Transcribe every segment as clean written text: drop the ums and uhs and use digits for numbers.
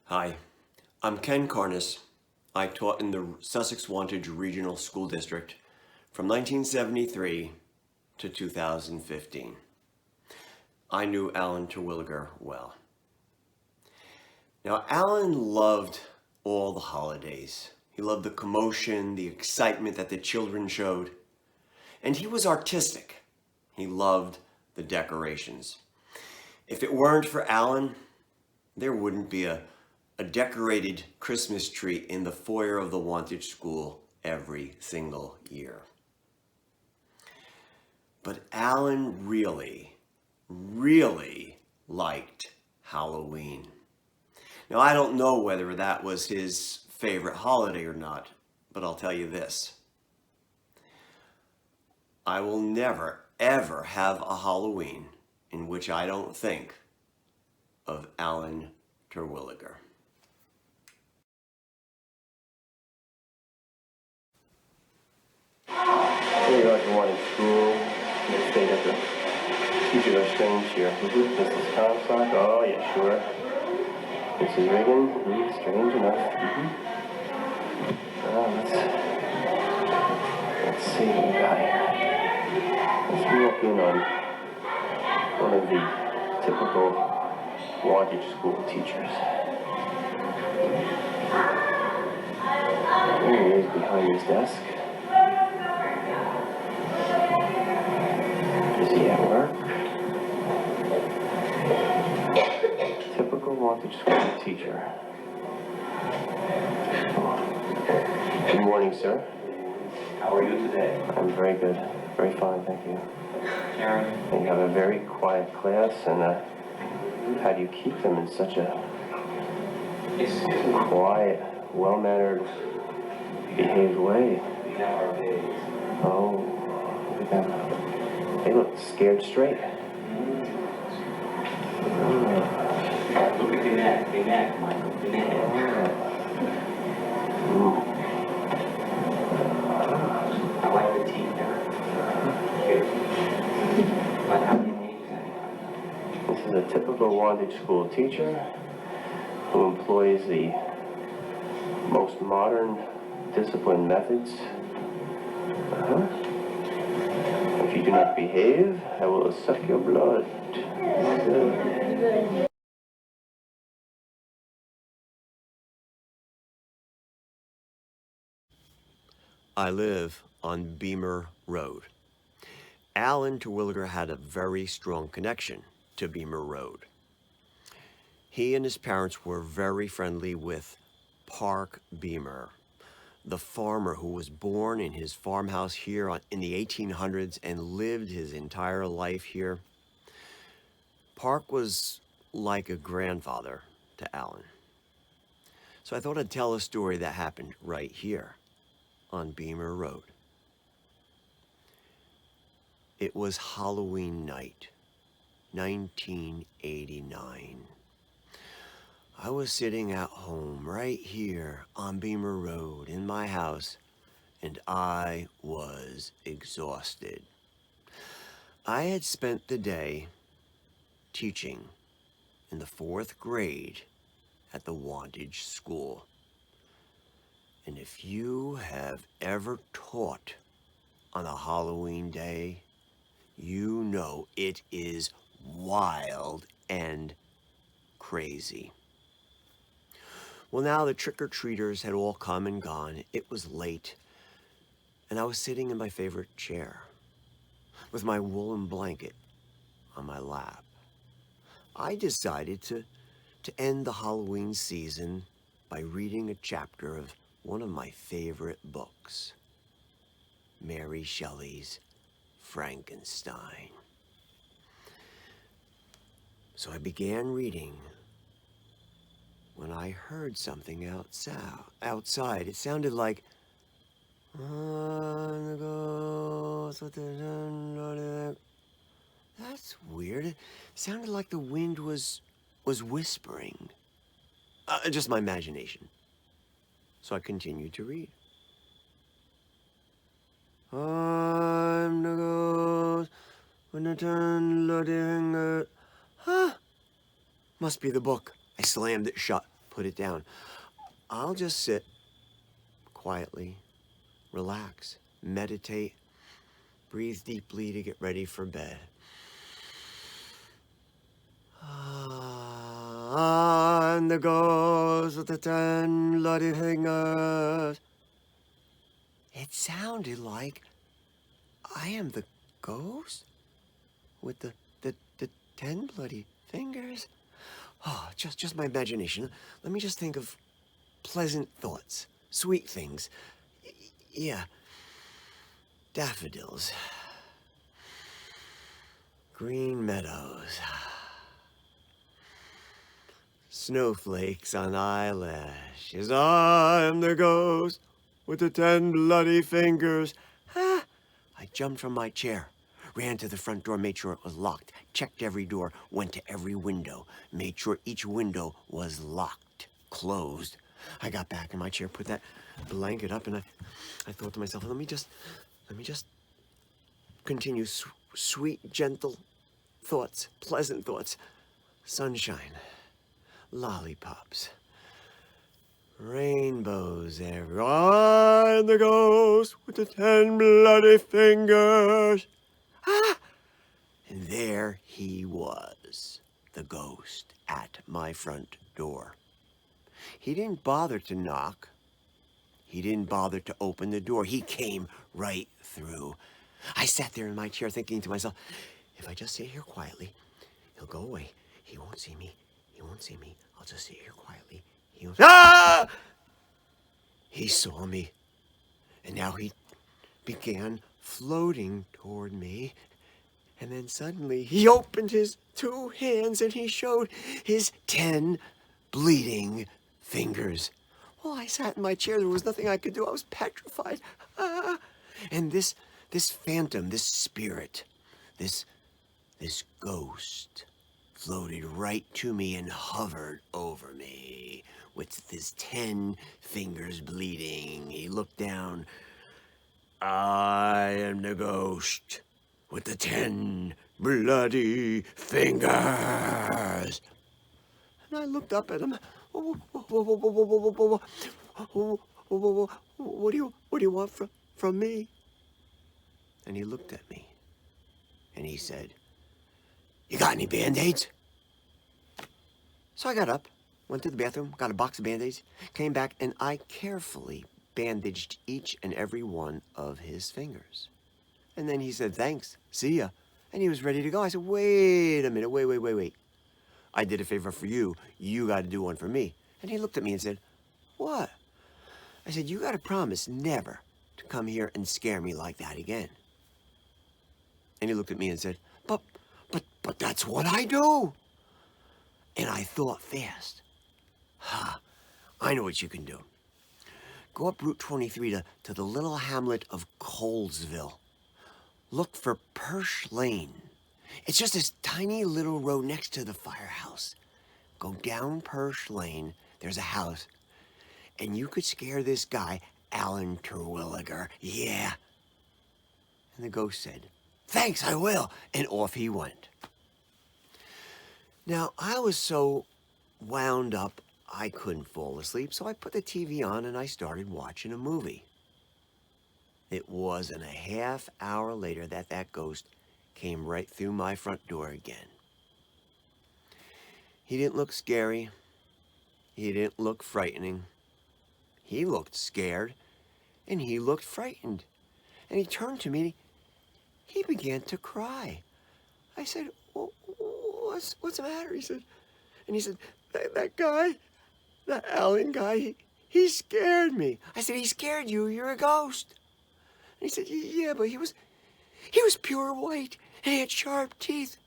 Hi, I'm Ken Carnes. I taught in the Sussex Wantage Regional School District from 1973 to 2015. I knew Alan Terwilliger well. Now, Alan loved all the holidays. He loved the commotion, the excitement that the children showed. And he was artistic. He loved the decorations. If it weren't for Alan, there wouldn't be a decorated Christmas tree in the foyer of the Wantage School every single year. But Alan really liked Halloween. Now, I don't know whether that was his favorite holiday or not, but I'll tell you this. I will never, ever have a Halloween in which I don't think of Alan Terwilliger. Here you are at Wantage School. They stayed at the teachers are strange here. Mrs. Comstock? Oh, yeah, sure. Mrs. Reagan? Strange enough. Let's see what we got here. Let's walk in on one of the typical Wantage School teachers. There he is behind his desk. Is he at work? Typical Wantage School teacher. Good morning, sir. How are you today? I'm very good. Very fine, thank you. Karen? And you have a very quiet class, and how do you keep them in such a quiet, well-mannered, behaved way? We have our days. Oh, look at them. They look scared straight. Look at the neck, Michael, the neck. I like the teeth there. But how do you make that? This is a typical Wantage School teacher who employs the most modern discipline methods. If you do not behave, I will suck your blood. I live on Beamer Road. Alan Terwilliger had a very strong connection to Beamer Road. He and his parents were very friendly with Park Beamer, the farmer who was born in his farmhouse here in the 1800s and lived his entire life here. Park was like a grandfather to Alan. So I thought I'd tell a story that happened right here on Beamer Road. It was Halloween night, 1989. I was sitting at home right here on Beamer Road in my house, and I was exhausted. I had spent the day teaching in the 4th grade at the Wantage School. And if you have ever taught on a Halloween day, you know it is wild and crazy. Well, now the trick-or-treaters had all come and gone. It was late, and I was sitting in my favorite chair with my woolen blanket on my lap. I decided to end the Halloween season by reading a chapter of one of my favorite books, Mary Shelley's Frankenstein. So I began reading when I heard something outside. It sounded like, that's weird. It sounded like the wind was whispering. Just my imagination. So I continued to read. I'm the ghost when I turn bloody anger. Must be the book. I slammed it shut, put it down. I'll just sit quietly, relax, meditate, breathe deeply to get ready for bed. I'm the ghost with the 10 bloody fingers. It sounded like I am the ghost with the 10 bloody fingers. Oh, just my imagination. Let me just think of pleasant thoughts, sweet things. Yeah, daffodils, green meadows, snowflakes on eyelashes. I'm the ghost with the 10 bloody fingers. Ah! I jumped from my chair, ran to the front door, made sure it was locked, checked every door, went to every window, made sure each window was locked, closed. I got back in my chair, put that blanket up, and I thought to myself, let me just continue sweet, gentle thoughts, pleasant thoughts, sunshine, lollipops, rainbows everywhere. I'm the ghost with the 10 bloody fingers. Ah! And there he was, the ghost, at my front door. He didn't bother to knock. He didn't bother to open the door. He came right through. I sat there in my chair thinking to myself, if I just sit here quietly, he'll go away. He won't see me. He won't see me. I'll just sit here quietly. He won't... Ah! He saw me. And now he began floating toward me. And then suddenly he opened his 2 hands and he showed his 10 bleeding fingers. Well, I sat in my chair. There was nothing I could do. I was petrified. Ah! And this phantom, this spirit, this ghost floated right to me and hovered over me with his 10 fingers bleeding. He looked down. I am the ghost with the 10 bloody fingers. And I looked up at him. What do you want from me? And he looked at me. And he said, you got any Band-Aids? So I got up, went to the bathroom, got a box of Band-Aids, came back, and I carefully bandaged each and every one of his fingers. And then he said, thanks, see ya. And he was ready to go. I said, wait a minute, wait. I did a favor for you. You got to do one for me. And he looked at me and said, what? I said, you got to promise never to come here and scare me like that again. And he looked at me and said, but that's what I do. And I thought fast. I know what you can do. Go up Route 23 to the little hamlet of Colesville. Look for Persh Lane. It's just this tiny little road next to the firehouse. Go down Persh Lane. There's a house. And you could scare this guy, Alan Terwilliger. Yeah. And the ghost said, thanks, I will. And off he went. Now, I was so wound up, I couldn't fall asleep, so I put the TV on and I started watching a movie. It wasn't a half hour later that ghost came right through my front door again. He didn't look scary. He didn't look frightening. He looked scared, and he looked frightened. And he turned to me, he began to cry. I said, well, what's the matter? He said, that guy, that Alan guy, he scared me. I said, he scared you? You're a ghost. And he said, yeah, but he was pure white, and he had sharp teeth.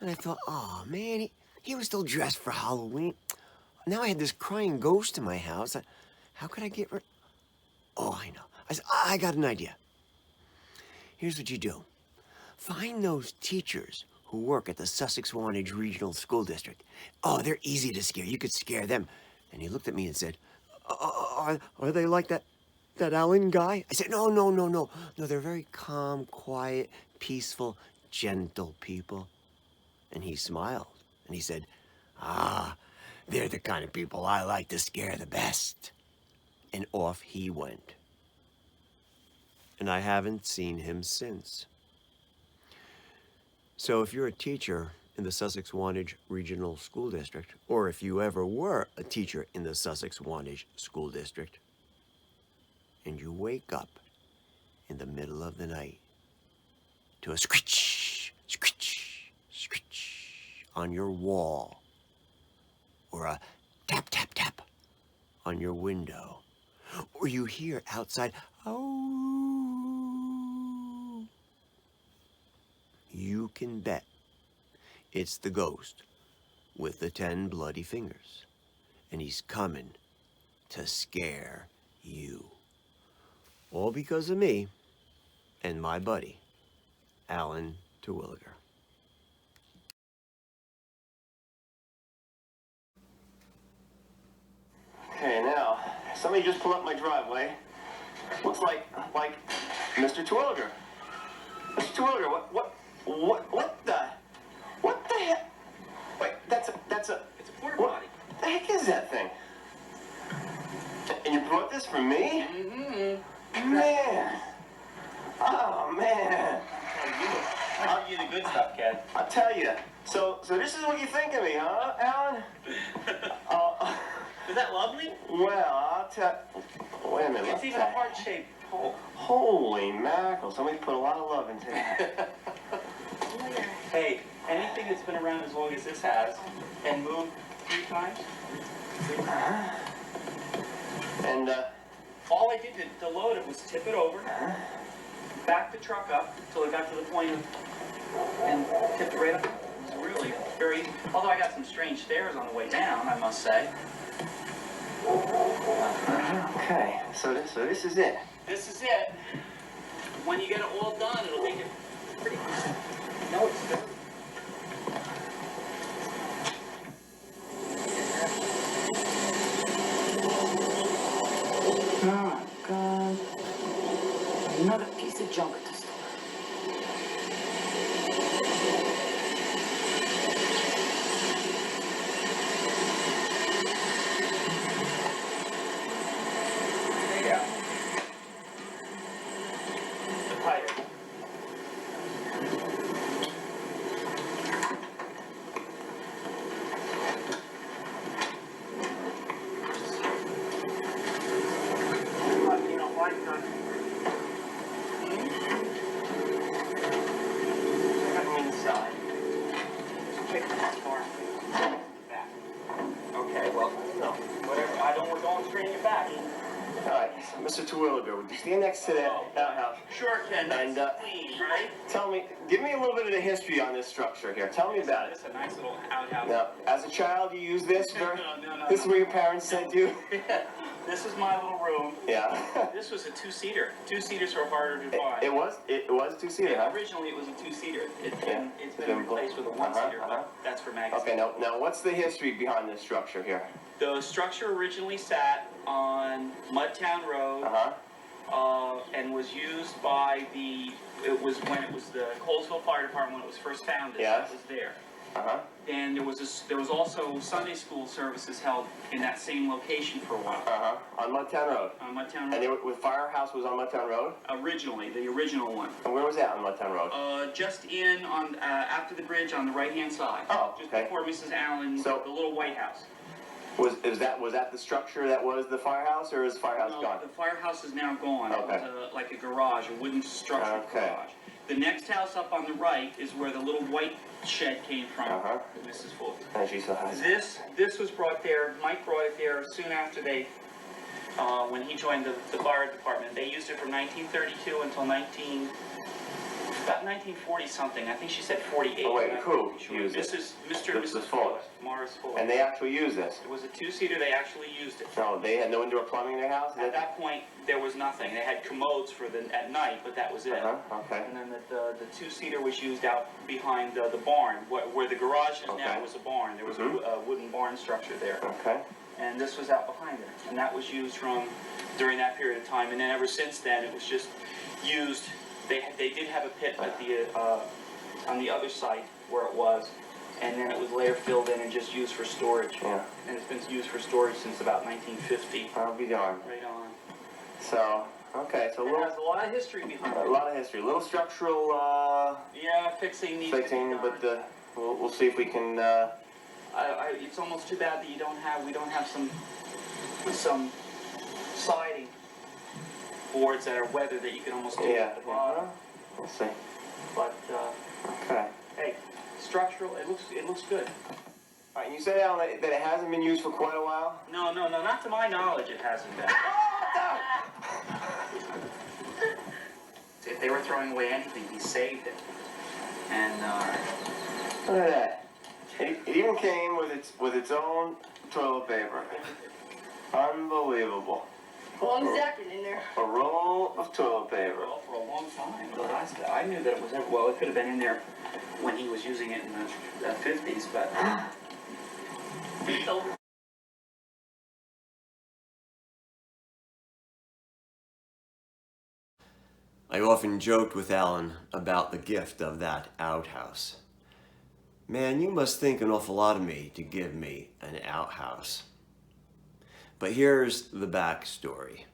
And I thought, oh, man, he was still dressed for Halloween. Now I had this crying ghost in my house. How could I get rid? Oh, I know. I said, I got an idea. Here's what you do. Find those teachers who work at the Sussex Wantage Regional School District. Oh, they're easy to scare. You could scare them. And he looked at me and said, are they like that Alan guy? I said, no. No, they're very calm, quiet, peaceful, gentle people. And he smiled. And he said, They're the kind of people I like to scare the best. And off he went. And I haven't seen him since. So if you're a teacher in the Sussex Wantage Regional School District, or if you ever were a teacher in the Sussex Wantage School District, and you wake up in the middle of the night to a screech, screech, screech on your wall, or a tap, tap, tap on your window, or you hear outside, oh, you can bet it's the ghost with the 10 bloody fingers, and he's coming to scare you. All because of me and my buddy, Alan Terwilliger. Okay, now, somebody just pulled up my driveway. Looks like Mr. Terwilliger. Mr. Terwilliger, what the heck? Wait, that's a, It's a porta what potty. the heck is that thing? And you brought this for me? Mm-hmm. Man. Oh, man. I'll give you the good stuff, Ken. I'll tell you. So this is what you think of me, huh, Alan? Is that lovely? Well, I'll tell. Wait a minute. It's even a heart-shaped hole. Holy mackerel! Somebody put a lot of love into it. Hey, anything that's been around as long as this has and moved 3 times, And all I did to load it was tip it over, back the truck up till it got to the point of, and tipped it right up. It was really very easy. Although I got some strange stares on the way down, I must say. okay, so this is it. This is it. When you get it all done, it'll make it pretty. No, it's good. Oh my God. Another piece of junk at the store. There you go. The tire. You know, white gun. Inside. Pick the car. Back. Okay, well, no. Whatever. We're going straight in your back. All right, so Mr. Terwilliger, would you stand next to that outhouse? Sure, Ken. And, Nice and clean, right? Tell me, give me a little bit of the history on this structure here. Tell me about it. It's a nice little outhouse. Now, as a child, you used this for? No. This is where your parents sent you? This is my little room. Yeah. This was a 2-seater. 2-seaters are harder to find. It was a 2-seater, huh? Originally, it was a 2-seater. It's Yeah. been replaced with a 1-seater, but that's for magazines. Okay, now what's the history behind this structure here? The structure originally sat on Mudtown Road and was used by it was when it was the Colesville Fire Department when it was first founded. Yes. It was there. Uh-huh. And there was also Sunday school services held in that same location for a while. Uh-huh. On Mudtown Road. On Mudtown And Road. the firehouse was on Mudtown Road? Originally, the original one. And where was that on Mudtown Road? Just in on after the bridge on the right-hand side. Oh, Just okay. before Mrs. Allen, So- the little white house. Was that the structure that was the firehouse, or is the firehouse No, gone? the firehouse is now gone. Okay. It was like a garage, a wooden structured Okay. garage. The next house up on the right is where the little white shed came from, Mrs. Fulton. And she still has it. This was brought there, Mike brought it there soon after when he joined the fire department. They used it from 1932 until about 1940 something. I think she said 48. Oh, wait, I'm not who really sure. used it? This is Mr. and This Mrs. is Fuller. Morris Fuller. And they actually used this? It was a 2-seater, they actually used it. No, they had no indoor plumbing in their house? At that point, there was nothing. They had commodes at night, but that was it. Okay. And then the 2-seater was used out behind the barn, where the garage is now Okay. was a barn. There was a wooden barn structure there. Okay. And this was out behind it. And that was used during that period of time. And then ever since then, it was just used. They did have a pit at on the other site where it was, and then it was later filled in and just used for storage. Yeah. And it's been used for storage since about 1950. I'll be darned. Right on. So, okay, so It has a lot of history behind a it. lot of history. A little structural Yeah, fixing needs to be done. but we'll see if we can. It's almost too bad that we don't have some siding boards that are weathered that you can almost do Yeah. at the bottom. We'll see. But Okay. hey, structural, it looks good. All right, you said, Alan, that it hasn't been used for quite a while? No, not to my knowledge it hasn't been. If they were throwing away anything, he saved it. And Look at that. It even came with its own toilet paper. Unbelievable. How long has that been in there? A roll of toilet paper. well, for a long time. But I knew that it was well, it could have been in there when he was using it in the 50s, but I often joked with Alan about the gift of that outhouse. Man, you must think an awful lot of me to give me an outhouse. But here's the backstory.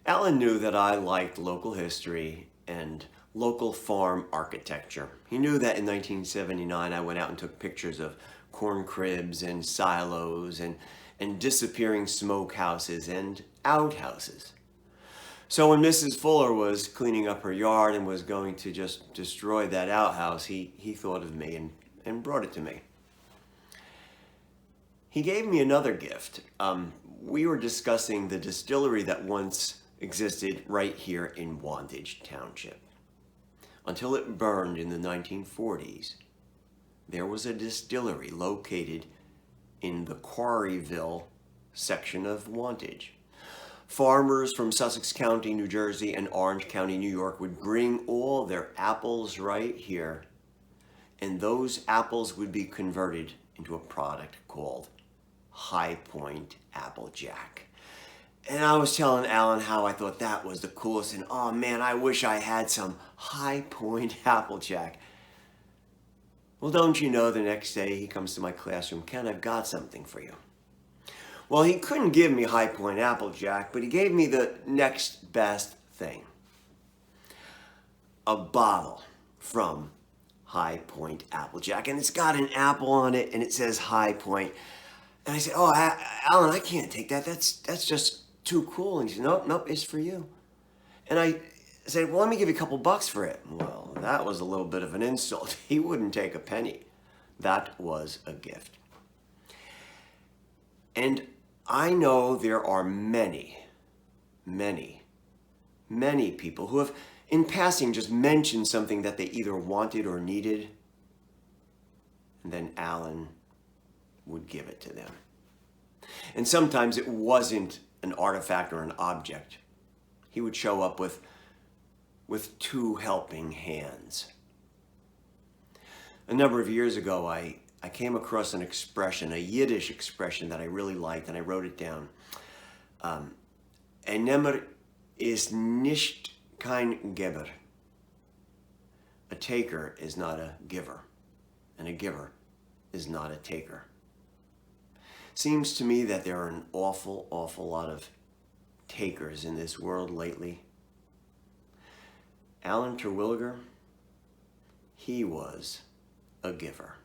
Alan knew that I liked local history and local farm architecture. He knew that in 1979 I went out and took pictures of corn cribs and silos and disappearing smokehouses and outhouses. So when Mrs. Fuller was cleaning up her yard and was going to just destroy that outhouse, he thought of me and brought it to me. He gave me another gift. We were discussing the distillery that once existed right here in Wantage Township. Until it burned in the 1940s, there was a distillery located in the Quarryville section of Wantage. Farmers from Sussex County, New Jersey, and Orange County, New York would bring all their apples right here, and those apples would be converted into a product called High Point Applejack. And I was telling Alan how I thought that was the coolest, and oh man, I wish I had some High Point Applejack. Well, don't you know, the next day he comes to my classroom, Ken, I've got something for you. Well, he couldn't give me High Point Applejack, but he gave me the next best thing. A bottle from High Point Applejack, and it's got an apple on it, and it says High Point. And I said, oh, Alan, I can't take that. That's just too cool. And he said, nope, it's for you. And I said, well, let me give you a couple bucks for it. Well, that was a little bit of an insult. He wouldn't take a penny. That was a gift. And I know there are many, many, many people who have, in passing, just mentioned something that they either wanted or needed, and then Alan would give it to them. And sometimes it wasn't an artifact or an object. He would show up with two helping hands. A number of years ago, I came across an expression, a Yiddish expression that I really liked, and I wrote it down. Ein Nehmer ist nicht kein Geber. A taker is not a giver, and a giver is not a taker. Seems to me that there are an awful lot of takers in this world lately. Alan Terwilliger, he was a giver.